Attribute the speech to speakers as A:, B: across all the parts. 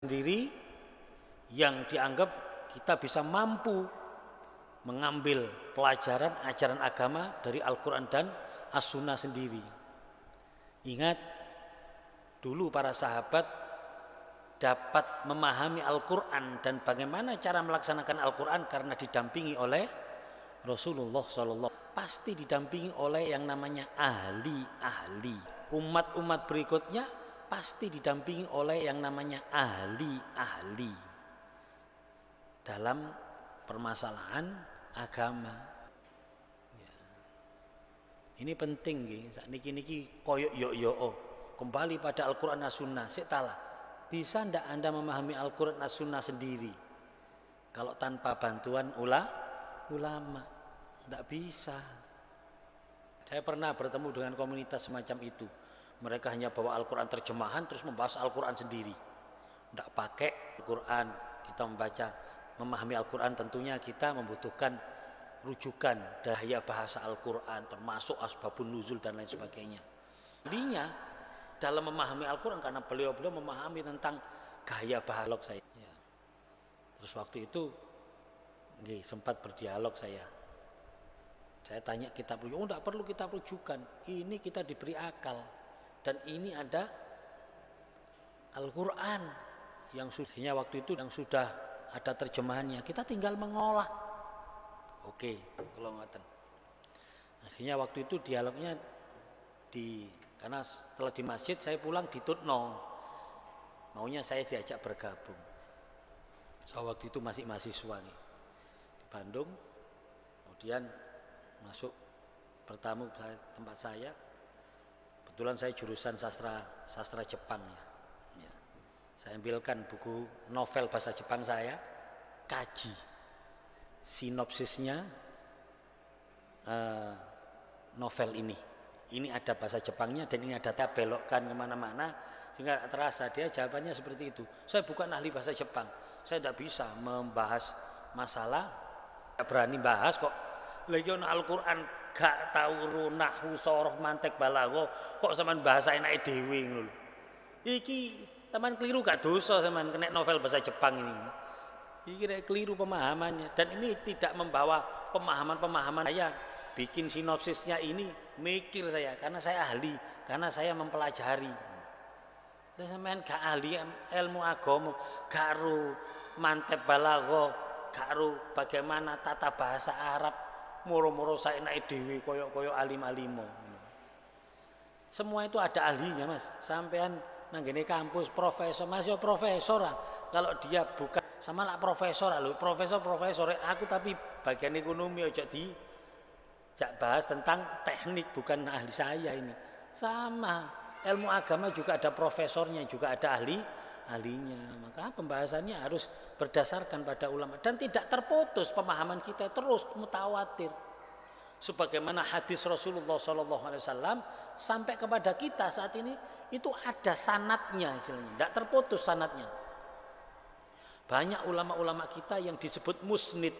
A: sendiri yang dianggap kita bisa mampu mengambil pelajaran ajaran agama dari Al-Quran dan As-Sunnah sendiri. Ingat, dulu para sahabat dapat memahami Al-Quran dan bagaimana cara melaksanakan Al-Quran karena didampingi oleh Rasulullah SAW. Pasti didampingi oleh yang namanya ahli-ahli. Umat-umat berikutnya pasti didampingi oleh yang namanya ahli-ahli dalam permasalahan agama. Ya. Ini penting nggih. Niki koyok yo kembali pada Al-Quran dan Sunnah. Sitalah, bisa ndak Anda memahami Al-Quran dan Sunnah sendiri kalau tanpa bantuan ulama? Ndak bisa. Saya pernah bertemu dengan komunitas semacam itu. Mereka hanya bawa Al-Quran terjemahan terus membahas Al-Quran sendiri. Ndak pakai Al-Quran. Kita memahami Al-Quran tentunya kita membutuhkan rujukan daya bahasa Al-Quran, termasuk asbabun nuzul dan lain sebagainya. Jadinya dalam memahami Al-Quran, karena beliau memahami tentang gaya bahasa saya. Ya. Terus waktu itu sempat berdialog saya tanya kitab rujukan. Oh, tidak perlu kitab rujukan, ini kita diberi akal dan ini ada Al-Quran yang sudah ada terjemahannya, kita tinggal mengolah. Oke, kalau ngoten. Akhirnya waktu itu dialognya karena setelah di masjid saya pulang ditutno, maunya saya diajak bergabung. Saya waktu itu masih mahasiswa nih di Bandung, kemudian masuk pertama tempat saya. Kebetulan saya jurusan sastra Jepang ya. Saya ambilkan buku novel bahasa Jepang saya, kaji sinopsisnya novel ini. Ini ada bahasa Jepangnya dan ini ada belokkan kemana-mana sehingga terasa dia jawabannya seperti itu. Saya bukan ahli bahasa Jepang, saya tidak bisa membahas masalah, tidak berani bahas kok. Lagi Al-Quran gak tahu nahwu sorof mantek balago kok sampean bahasa enake dhewe ngono. Iki sampean keliru gak dosa sampean kena novel bahasa Jepang ini. Iki keliru pemahamannya dan ini tidak membawa pemahaman saya. Bikin sinopsisnya ini mikir saya karena saya ahli, karena saya mempelajari. Dan sampean gak ahli ilmu agama, gak ru mantep balago, gak ru bagaimana tata bahasa Arab. Moro-moro saya naik dewi koyok alim-alimo. Semua itu ada ahlinya mas. Sampean nanggene kampus profesor, mas yo profesor lah. Kalau dia bukan sama lah profesor lah, profesor. Aku tapi bagian ekonomi aja bahas tentang teknik, bukan ahli saya ini. Sama ilmu agama juga ada profesornya, juga ada ahlinya. Maka pembahasannya harus berdasarkan pada ulama dan tidak terputus pemahaman kita terus mutawatir. Sebagaimana hadis Rasulullah SAW sampai kepada kita saat ini itu ada sanadnya, tidak terputus sanadnya. Banyak ulama-ulama kita yang disebut musnid.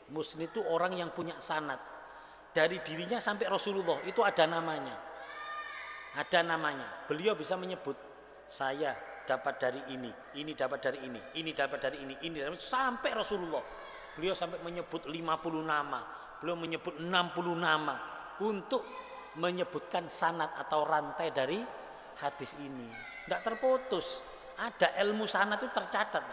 A: Musnid itu orang yang punya sanad dari dirinya sampai Rasulullah, itu ada namanya. Ada namanya. Beliau bisa menyebut saya dapat dari ini dapat dari ini dapat dari ini dapat, sampai Rasulullah. Beliau sampai menyebut 50 nama, beliau menyebut 60 nama untuk menyebutkan sanad atau rantai dari hadis ini. Tidak terputus. Ada ilmu sanad itu tercatat.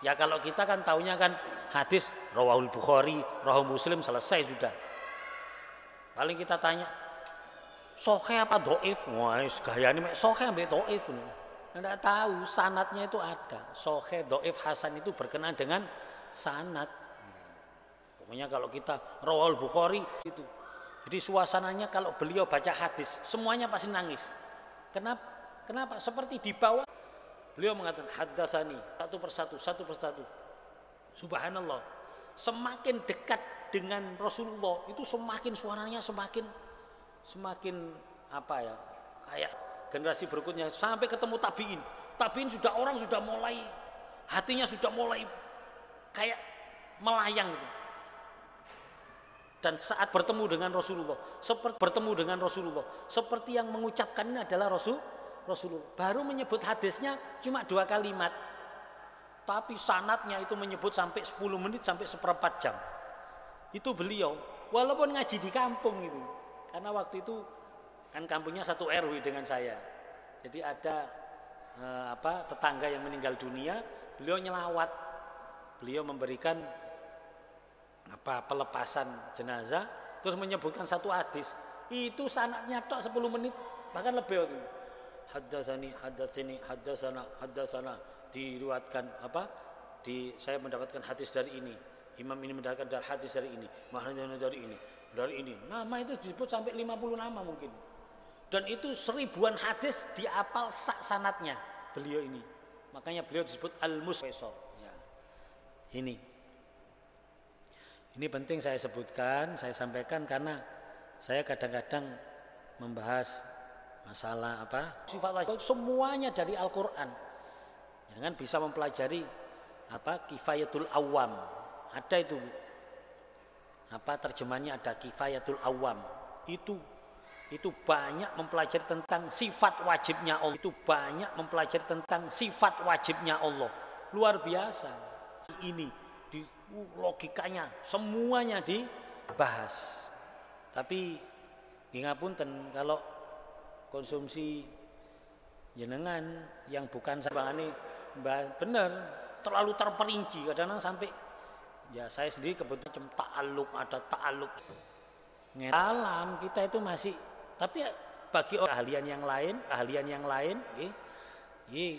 A: Ya kalau kita kan taunya kan hadis rawahul Bukhari, rawahul Muslim, selesai sudah. Paling kita tanya sahih apa dhaif? Wah, gayane mek sahih ambek dhaif. Tidak tahu sanatnya itu ada. Sahih, dhaif, hasan itu berkenaan dengan sanat. Pokoknya kalau kita rawahul Bukhari itu. Jadi suasananya kalau beliau baca hadis semuanya pasti nangis. Kenapa? Seperti di bawah beliau mengatakan haddatsani satu persatu. Subhanallah. Semakin dekat dengan Rasulullah itu semakin suaranya semakin apa ya? Kayak generasi berikutnya sampai ketemu tabiin orang sudah mulai hatinya sudah mulai kayak melayang gitu. Dan saat bertemu dengan Rasulullah seperti yang mengucapkannya adalah Rasulullah, baru menyebut hadisnya cuma 2 kalimat, tapi sanadnya itu menyebut sampai 10 menit sampai seperempat jam. Itu beliau, walaupun ngaji di kampung itu. Karena waktu itu kan kampungnya satu RW dengan saya. Jadi ada tetangga yang meninggal dunia, beliau nyelawat. Beliau memberikan pelepasan jenazah, terus menyebutkan satu hadis. Itu sanadnya tok 10 menit, bahkan lebih itu. Haddatsana diriwayatkan saya mendapatkan hadis dari ini. Imam ini mendapatkan hadis dari ini. Maknanya dari ini. Nama itu disebut sampai 50 nama mungkin. Dan itu 1000-an hadis diapal sak sanadnya beliau ini. Makanya beliau disebut al-musfesor. Ya. Ini penting saya sebutkan, saya sampaikan karena saya kadang-kadang membahas masalah sifat wajib semuanya dari Al-Qur'an. Jangan bisa mempelajari kifayatul awam. Ada itu. Terjemahannya ada kifayatul awam. Itu banyak mempelajari tentang sifat wajibnya Allah. Itu banyak mempelajari tentang sifat wajibnya Allah. Luar biasa. Ini di logikanya semuanya dibahas. Tapi ingapunten kalau konsumsi jenengan yang bukan sabangane benar terlalu terperinci, kadang-kadang sampai saya sendiri kebetulan ta'alluq, ada ta'alluq. Alam kita itu masih, tapi bagi keahlian yang lain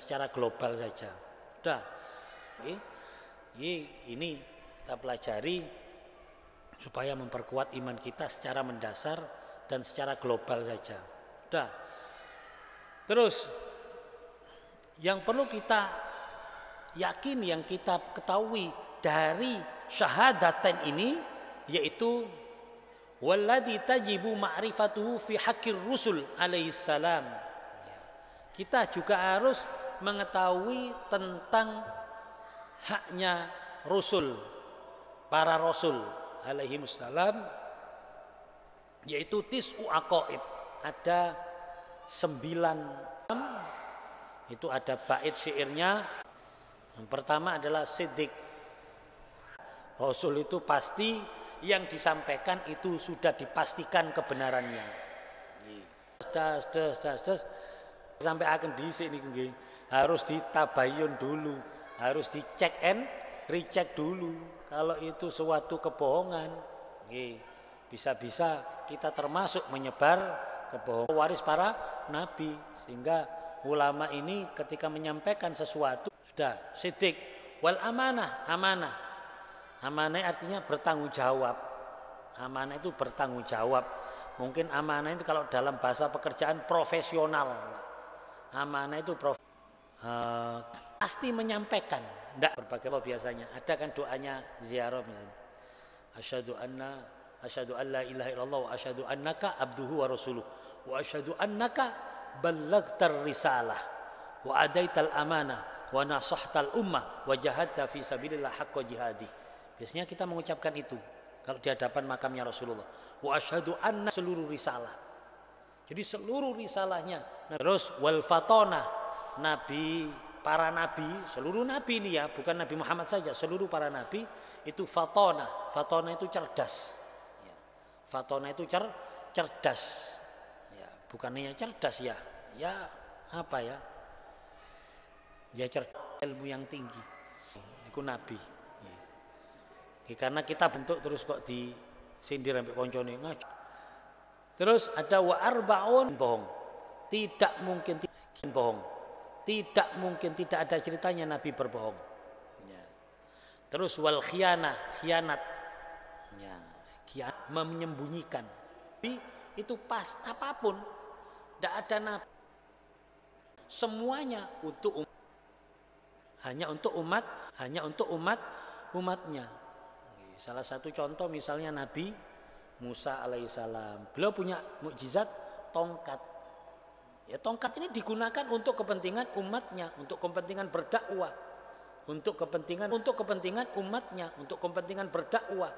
A: secara global saja. Udah. Ini kita pelajari supaya memperkuat iman kita secara mendasar dan secara global saja. Udah. Terus yang perlu kita yakini, yang kita ketahui dari syahadatain ini yaitu walladzi tajibu ma'rifatuhu fi haqqir rusul alaihi salam. Kita juga harus mengetahui tentang haknya rasul, para rasul alaihi salam, yaitu tis'u aqaid. Ada 9, itu ada bait syairnya. Yang pertama adalah siddiq. Rasul itu pasti, yang disampaikan itu sudah dipastikan kebenarannya. Das sampai akan diisi ini harus ditabayun dulu, harus dicek and recheck dulu. Kalau itu suatu kebohongan, bisa-bisa kita termasuk menyebar kebohongan waris para nabi. Sehingga ulama ini ketika menyampaikan sesuatu sudah siddiq wal amanah. Amanah artinya bertanggung jawab. Amanah itu bertanggung jawab. Mungkin amanah itu kalau dalam bahasa pekerjaan profesional. Amanah itu pasti menyampaikan. Tidak berbagai biasanya. Ada kan doanya ziarah misalnya. Asyhadu an la ilaha illallah wa asyhadu annaka abduhu wa rasuluh wa asyhadu annaka ballaghtar risalah wa adaital amanah wa nasahtal ummah wa jahadta fi sabilillah haqqa jihadi. Biasanya kita mengucapkan itu kalau di hadapan makamnya Rasulullah. Wa asyhadu anna seluruh risalah. Jadi seluruh risalahnya. Terus wal fatona, nabi, para nabi, seluruh nabi ini ya, bukan Nabi Muhammad saja, seluruh para nabi itu fatona. Fatona itu cerdas. Ya. Fatona itu cerdas. Ya, bukan hanya cerdas ya. Ya apa ya? Ya cerdas, ilmu yang tinggi. Itu nabi. Karena kita bentuk terus kok disindir sampai koncone ngaji. Terus ada wa arbaun bohong. Tidak mungkin bohong. Tidak mungkin, tidak ada ceritanya Nabi berbohong. Ya. Terus wal khianat. Ya, khianat menyembunyikan. Tapi itu pas apapun, tidak ada Nabi. Semuanya untuk hanya untuk umatnya. Salah satu contoh misalnya Nabi Musa alaihissalam. Beliau punya mukjizat tongkat. Ya, tongkat ini digunakan untuk kepentingan umatnya, untuk kepentingan berdakwah, untuk kepentingan umatnya, untuk kepentingan berdakwah,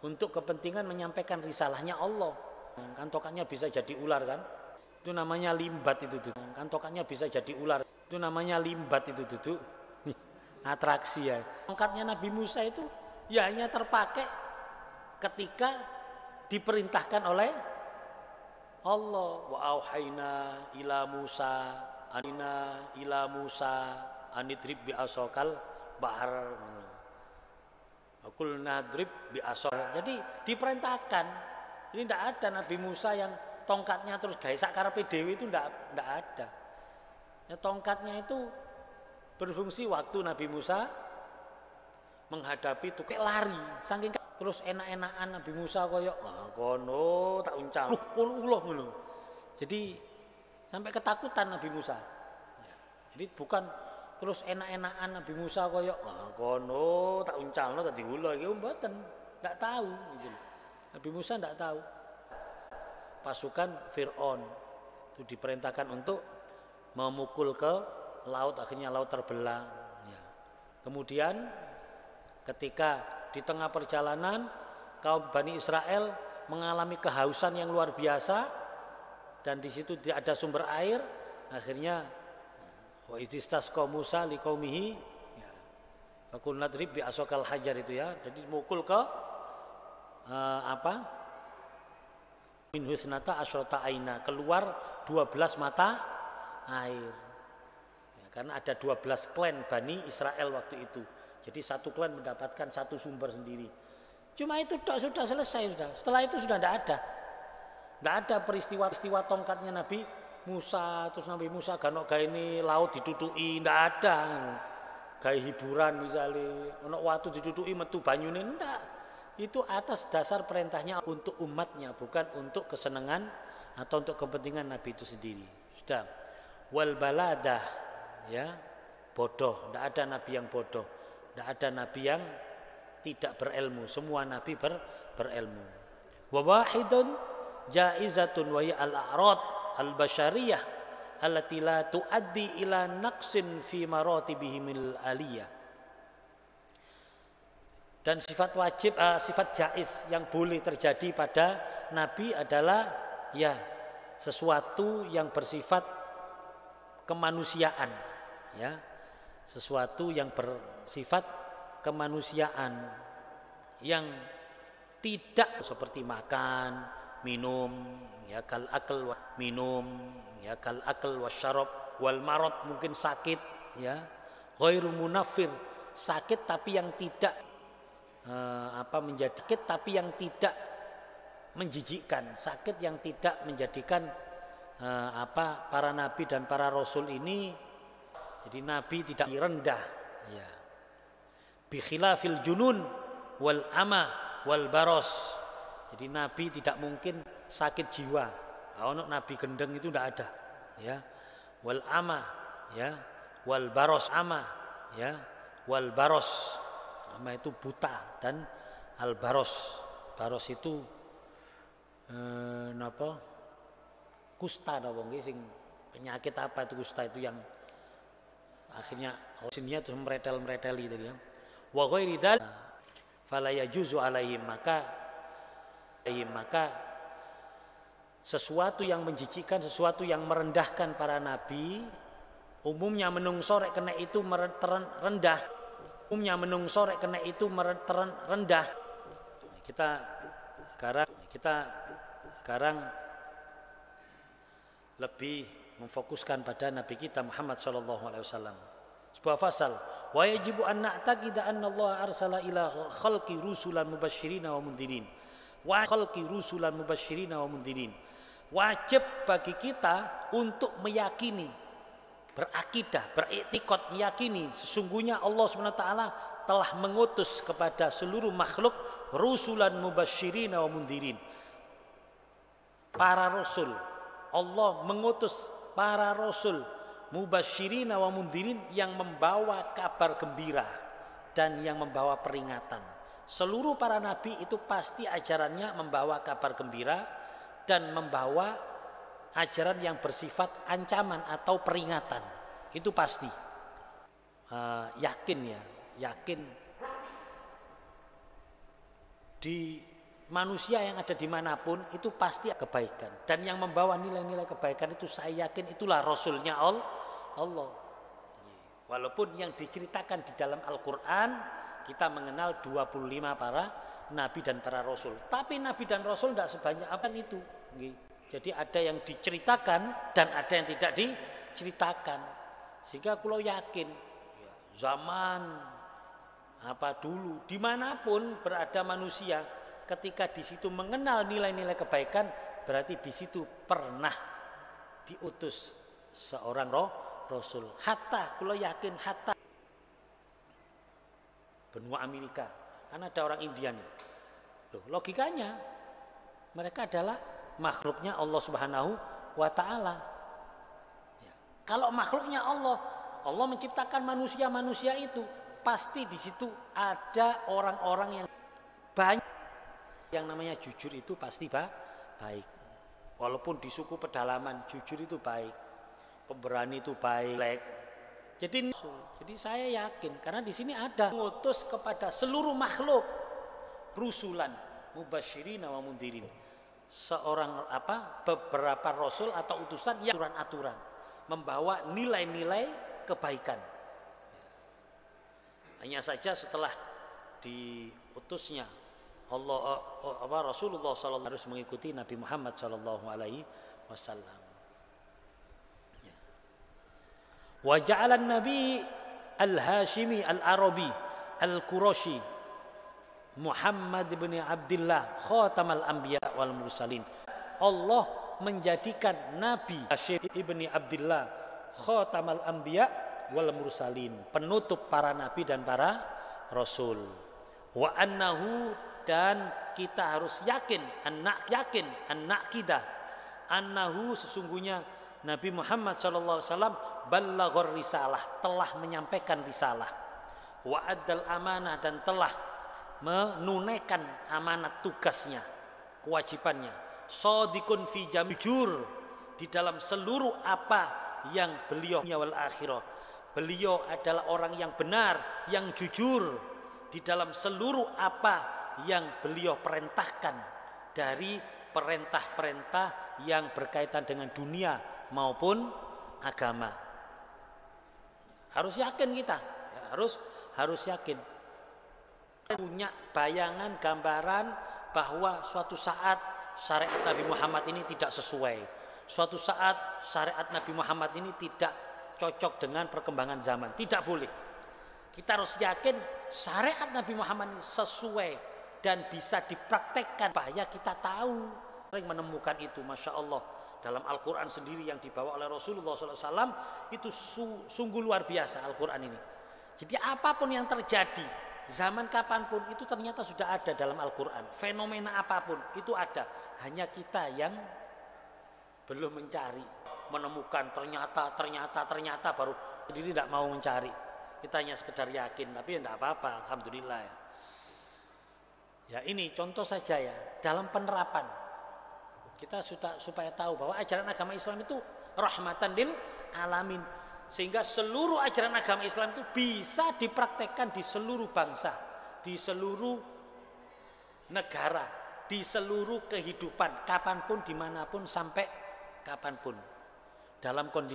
A: untuk kepentingan menyampaikan risalahnya Allah. Kan tongkatnya bisa jadi ular kan? Itu namanya limbat itu. Kan tongkatnya bisa jadi ular. Itu namanya limbat itu duduk. atraksi ya. Tongkatnya Nabi Musa itu ya hanya terpakai ketika diperintahkan oleh Allah. Wa auhayna ila Musa anidrib bi asokal bahar. Akul nadrib bi asok. Jadi diperintahkan. Ini tidak ada Nabi Musa yang tongkatnya terus gawe sak karepe dhewe itu tidak ada. Ya, tongkatnya itu berfungsi waktu Nabi Musa menghadapi tukik lari, saking terus enak-enakan Nabi Musa koyo kono tak uncal. Kono ulah ngono. Jadi sampai ketakutan Nabi Musa. Ya, jadi bukan terus enak-enakan Nabi Musa koyo kono tak uncalno tadi ulah iki mboten, ndak tahu gitu. Nabi Musa ndak tahu. Pasukan Fir'aun itu diperintahkan untuk memukul ke laut, akhirnya laut terbelah. Ya. Kemudian ketika di tengah perjalanan kaum Bani Israel mengalami kehausan yang luar biasa dan di situ tidak ada sumber air, akhirnya wa istisqasqa Musa liqaumihi ya. Fakul nadrib bi asokal hajar itu ya. Jadi mukul ke min husnata asyrata aina, keluar 12 mata air. Ya, karena ada 12 klan Bani Israel waktu itu. Jadi satu klan mendapatkan satu sumber sendiri. Cuma itu sudah selesai sudah. Setelah itu sudah tidak ada. Tidak ada peristiwa tongkatnya Nabi Musa, terus Nabi Musa ganok gawe ini laut ditutuki, tidak ada. Gawe hiburan misalnya, ono watu ditutuki metu banyune, ndak. Itu atas dasar perintahnya untuk umatnya, bukan untuk kesenangan atau untuk kepentingan Nabi itu sendiri. Sudah. Wal baladah ya, bodoh, tidak ada nabi yang bodoh, tidak ada nabi yang tidak berilmu, semua nabi berilmu. Wa wahidun jaizatun wa ya al-a'rad al-basyariyah allati la tuaddi ila naqsin fi maratibihimil aliyah. Dan sifat wajib, sifat jaiz yang boleh terjadi pada nabi adalah ya sesuatu yang bersifat kemanusiaan, ya, sesuatu yang bersifat kemanusiaan yang tidak seperti makan, minum, ya kal akal minum, ya kal akal wasyarab wal marad, mungkin sakit, ya, ghairu munaffir, sakit tapi yang tidak menjadi sakit tapi yang tidak menjijikkan, sakit yang tidak menjadikan para nabi dan para rasul ini, jadi nabi tidak rendah, ya. Bi khilafil junun wal ama wal baros. Jadi nabi tidak mungkin sakit jiwa. Ono nabi gendeng itu tidak ada, ya. Wal ama, ya, wal baros, ama, ya, wal baros. Ama itu buta, dan al baros. Baros itu kusta sing penyakit apa itu kusta itu yang akhirnya sininya terus meretel-mereteli tadi ya. Wa ghairi dzal fala yajuzu alaihim, maka sesuatu yang menjijikkan, sesuatu yang merendahkan para nabi, umumnya menungso rek kena itu rendah. Umumnya menungso rek kena itu rendah. Kita sekarang lebih memfokuskan pada Nabi kita Muhammad sallallahu alaihi wasallam. Sebuah fasal, wa yajibu an na'taqida anna Allah arsala ila khalqi rusulan mubasysyirina wa mundhirin. Wa khalqi rusulan mubasysyirina wa mundhirin. Wajib bagi kita untuk meyakini, berakidah, beriktikad, meyakini sesungguhnya Allah Subhanahu wa taala telah mengutus kepada seluruh makhluk rusulan mubasysyirina wa mundhirin. Para rasul, Allah mengutus para rasul mubasysyirina wa mundhirin yang membawa kabar gembira dan yang membawa peringatan. Seluruh para nabi itu pasti ajarannya membawa kabar gembira dan membawa ajaran yang bersifat ancaman atau peringatan. Itu pasti. Yakin di manusia yang ada dimanapun itu pasti kebaikan, dan yang membawa nilai-nilai kebaikan itu saya yakin itulah rasulnya Allah. Walaupun yang diceritakan di dalam Al-Quran kita mengenal 25 para nabi dan para rasul. Tapi nabi dan rasul tidak sebanyak apa itu. Jadi ada yang diceritakan dan ada yang tidak diceritakan. Sehingga kalau yakin zaman apa dulu dimanapun berada manusia, ketika di situ mengenal nilai-nilai kebaikan, berarti di situ pernah diutus seorang rasul. Hatta, kalau yakin hatta benua Amerika, kan ada orang India nih. Loh, logikanya mereka adalah makhluknya Allah Subhanahu wa Ta'ala. Ya. Kalau makhluknya Allah, Allah menciptakan manusia-manusia itu, pasti di situ ada orang-orang yang banyak. Yang namanya jujur itu pasti baik. Walaupun di suku pedalaman, jujur itu baik, pemberani itu baik. Jadi saya yakin karena di sini ada mengutus kepada seluruh makhluk rusulan mubasyirin wa mundhirin. Seorang beberapa rasul atau utusan yang aturan-aturan membawa nilai-nilai kebaikan. Hanya saja setelah diutusnya Rasulullah SAW harus mengikuti Nabi Muhammad SAW. Wa ja'alan Nabi al-Hashimi al-Arabi al-Qurashi Muhammad bin Abdullah khatamal anbiya wal mursalin. Allah menjadikan Nabi Hashim ibni Abdullah khatamal anbiya wal mursalin, penutup para nabi dan para rasul. Wa annahu, dan kita harus yakin annahu sesungguhnya Nabi Muhammad SAW ballaghur risalah, telah menyampaikan risalah, wa addal amanah, dan telah menunaikan amanat tugasnya, kewajibannya, shadiqun fi jujur di dalam seluruh apa yang beliau wal akhirah. Beliau adalah orang yang benar, yang jujur di dalam seluruh apa yang beliau perintahkan dari perintah-perintah yang berkaitan dengan dunia maupun agama. Harus yakin kita, ya, harus yakin. Punya bayangan, gambaran bahwa suatu saat syariat Nabi Muhammad ini tidak sesuai. Suatu saat syariat Nabi Muhammad ini tidak cocok dengan perkembangan zaman. Tidak boleh. Kita harus yakin syariat Nabi Muhammad ini sesuai dan bisa dipraktekkan. Bahaya kita tahu, sering menemukan itu, Masya Allah. Dalam Al-Quran sendiri yang dibawa oleh Rasulullah SAW itu sungguh luar biasa Al-Quran ini. Jadi apapun yang terjadi zaman kapanpun itu ternyata sudah ada dalam Al-Quran. Fenomena apapun itu ada. Hanya kita yang belum mencari, menemukan ternyata baru sendiri tidak mau mencari. Kita hanya sekedar yakin, tapi ya tidak apa-apa, alhamdulillah ya. Ya ini contoh saja ya, dalam penerapan kita supaya tahu bahwa ajaran agama Islam itu rahmatan lil alamin, sehingga seluruh ajaran agama Islam itu bisa dipraktekkan di seluruh bangsa, di seluruh negara, di seluruh kehidupan, kapanpun, dimanapun, sampai kapanpun, dalam kondisi